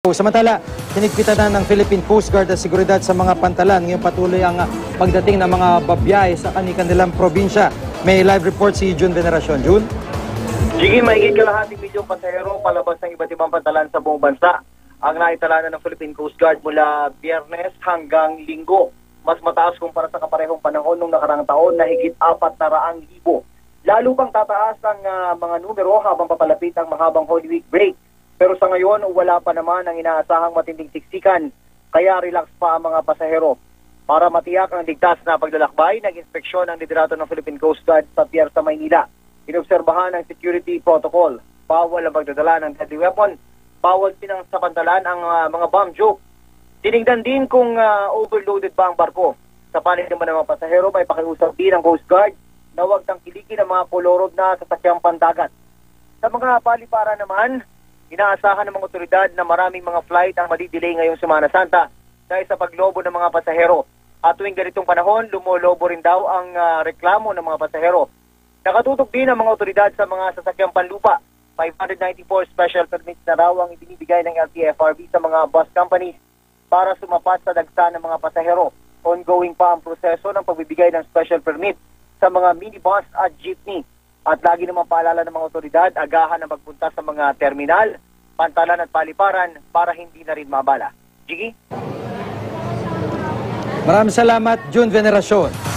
Samantala, hinigpitan na ng Philippine Coast Guard at seguridad sa mga pantalan. Ngayon patuloy ang pagdating ng mga babiyahe sa kanilang probinsya. May live report si June Veneracion. June? Sige, mahigit kalahating milyong pasahero palabas ng iba't ibang pantalan sa buong bansa ang naitala ng Philippine Coast Guard mula Biyernes hanggang Linggo. Mas mataas kumpara sa kaparehong panahon nung nakarang taon na higit 400,000. Lalo pang tataas ang mga numero habang papalapit ang mahabang Holy Week break. Pero sa ngayon, wala pa naman ang inaasahang matinding siksikan, kaya relax pa ang mga pasahero. Para matiyak ang ligtas na paglalakbay, nag-inspeksyon ang liderato ng Philippine Coast Guard sa pier sa Maynila. Inobserbahan ang security protocol. Bawal ang pagdadala ng deadly weapon. Bawal pinangsapantalan ang mga bomb joke. Tinignan din kung overloaded ba ang barko. Sa panig naman ng mga pasahero, may pakiusap din ang Coast Guard na huwag tangkilikin ang mga kolorob na sasakyang pandagat. Sa mga palipara naman, inaasahan ng mga otoridad na maraming mga flight ang madidelay ngayong Semana Santa dahil sa paglobo ng mga pasahero. At tuwing ganitong panahon, lumolobo rin daw ang reklamo ng mga pasahero. Nakatutok din ang mga otoridad sa mga sasakyang panlupa. 594 special permits na raw ang ibinibigay ng LTFRB sa mga bus companies para sumapat sa dagsa ng mga pasahero. Ongoing pa ang proseso ng pagbibigay ng special permit sa mga minibus at jeepney. At lagi naman paalala ng mga otoridad, agahan ang magpunta sa mga terminal, pantalan at paliparan para hindi na rin mabala. Jiggy? Maraming salamat, June Veneracion.